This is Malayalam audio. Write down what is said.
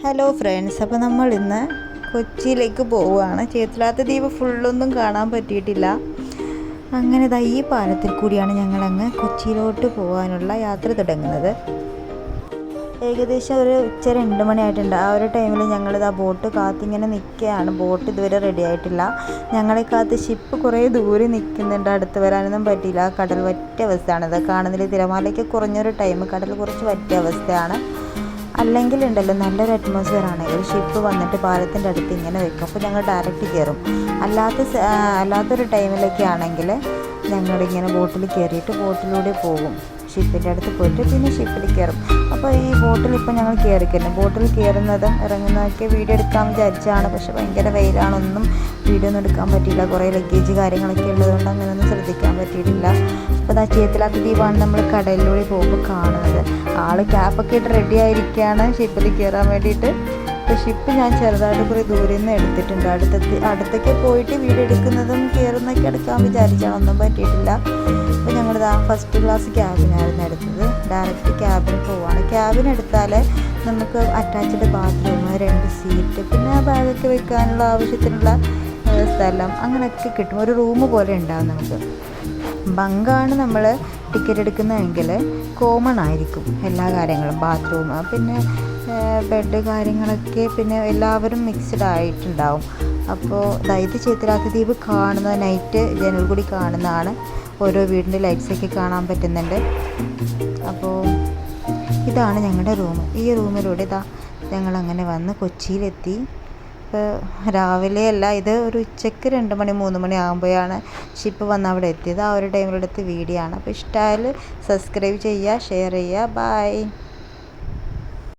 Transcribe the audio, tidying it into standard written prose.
ഹലോ ഫ്രണ്ട്സ്, അപ്പോൾ നമ്മൾ ഇന്ന് കൊച്ചിയിലേക്ക് പോവുകയാണ്. ചേത്തിലാത്ത ദ്വീപ് ഫുള്ളൊന്നും കാണാൻ പറ്റിയിട്ടില്ല. അങ്ങനെ ഈ പാലത്തിൽ കൂടിയാണ് ഞങ്ങളങ്ങ് കൊച്ചിയിലോട്ട് പോകാനുള്ള യാത്ര തുടങ്ങുന്നത്. ഏകദേശം ഒരു ഉച്ച 2 മണിയായിട്ടുണ്ട്. ആ ഒരു ടൈമിൽ ഞങ്ങളിത് ബോട്ട് കാത്തിങ്ങനെ നിൽക്കുകയാണ്. ബോട്ട് ഇതുവരെ റെഡി ആയിട്ടില്ല. ഞങ്ങളെ കാത്ത് ഷിപ്പ് കുറേ ദൂരെ നിൽക്കുന്നുണ്ട്. അടുത്ത് വരാനൊന്നും പറ്റിയില്ല. കടൽ വറ്റിയ അവസ്ഥയാണിത് കാണുന്നതിൽ. തിരമാലയ്ക്ക് കുറഞ്ഞൊരു ടൈം, കടൽ കുറച്ച് വറ്റിയ അവസ്ഥയാണ്. അല്ലെങ്കിൽ ഉണ്ടല്ലോ നല്ലൊരു അറ്റ്മോസ്ഫിയർ ആണെങ്കിൽ ഷിപ്പ് വന്നിട്ട് പാലത്തിൻ്റെ അടുത്ത് ഇങ്ങനെ വെക്കും. അപ്പോൾ ഞങ്ങൾ ഡയറക്റ്റ് കയറും. അല്ലാത്തൊരു ടൈമിലൊക്കെ ആണെങ്കിൽ ഞങ്ങളിങ്ങനെ ബോട്ടിൽ കയറിയിട്ട് ബോട്ടിലൂടെ പോകും. ഷിപ്പിൻ്റെ അടുത്ത് പോയിട്ട് പിന്നെ ഷിപ്പിൽ കയറും. അപ്പോൾ ഈ ബോട്ടിൽ ഇപ്പോൾ ഞങ്ങൾ കയറിക്കുന്നു. ബോട്ടിൽ കയറുന്നതും ഇറങ്ങുന്നതൊക്കെ വീഡിയോ എടുക്കാൻ വിചാരിച്ചാണ്. പക്ഷേ ഭയങ്കര വെയിലാണ്, ഒന്നും വീഡിയോ ഒന്നും എടുക്കാൻ പറ്റിയില്ല. കുറേ ലഗേജ് കാര്യങ്ങളൊക്കെ ഉള്ളതുകൊണ്ട് അങ്ങനെയൊന്നും ശ്രദ്ധിക്കാൻ പറ്റിയിട്ടില്ല. അപ്പോൾ ചേത്തിലാത്ത ദ്വീപാണ് നമ്മൾ കടലിലൂടെ പോകുമ്പോൾ കാണുന്നത്. ക്യാപ്പൊക്കെ ഇട്ട് റെഡി ആയിരിക്കുകയാണ് ഷിപ്പിൽ കയറാൻ വേണ്ടിയിട്ട്. അപ്പോൾ ഷിപ്പ് ഞാൻ ചെറുതായിട്ട് കുറേ ദൂരെ നിന്ന് എടുത്തിട്ടുണ്ട്. അടുത്തൊക്കെ പോയിട്ട് വീഡിയോ എടുക്കുന്നതും കയറുന്നതൊക്കെ എടുക്കാൻ വിചാരിച്ചാണ്, ഒന്നും പറ്റിയിട്ടില്ല. അപ്പോൾ ഞങ്ങളിത് ഫസ്റ്റ് ക്ലാസ് ക്യാബിനായിരുന്നു എടുത്തത്. ഡയറക്റ്റ് ക്യാബിന് പോവുകയാണ്. ക്യാബിനെടുത്താൽ നമുക്ക് അറ്റാച്ച്ഡ് ബാത്റൂം, 2 സീറ്റ്, പിന്നെ ബാഗൊക്കെ വെക്കാനുള്ള ആവശ്യത്തിനുള്ള സ്ഥലം അങ്ങനെയൊക്കെ കിട്ടും. ഒരു റൂം പോലെ ഉണ്ടാവും നമുക്ക്. ബങ്കാണ് നമ്മൾ ടിക്കറ്റ് എടുക്കുന്നതെങ്കിൽ കോമൺ ആയിരിക്കും എല്ലാ കാര്യങ്ങളും. ബാത്റൂം, പിന്നെ ബെഡ് കാര്യങ്ങളൊക്കെ, പിന്നെ എല്ലാവരും മിക്സ്ഡ് ആയിട്ടുണ്ടാവും. അപ്പോൾ ഇത് ചേത്തിലാത്ത ദ്വീപ് കാണുന്ന നൈറ്റ് ജനൽ കൂടി കാണുന്നതാണ്. ഓരോ വീടിൻ്റെ ലൈറ്റ്സൊക്കെ കാണാൻ പറ്റുന്നുണ്ട്. അപ്പോൾ ഇതാണ് ഞങ്ങളുടെ റൂം. ഈ റൂമിലൂടെ ഞങ്ങളങ്ങനെ വന്ന് കൊച്ചിയിലെത്തി. ഇപ്പോൾ രാവിലെ അല്ല, ഇത് ഒരു ഉച്ചയ്ക്ക് 2 മണി 3 മണി ആകുമ്പോഴാണ് ഷിപ്പ് വന്ന് അവിടെ എത്തിയത്. ആ ഒരു ടൈമിലെടുത്ത് വീഡിയോ ആണ്. അപ്പോൾ ഇഷ്ടമായാൽ സബ്സ്ക്രൈബ് ചെയ്യുക, ഷെയർ ചെയ്യുക. ബൈ.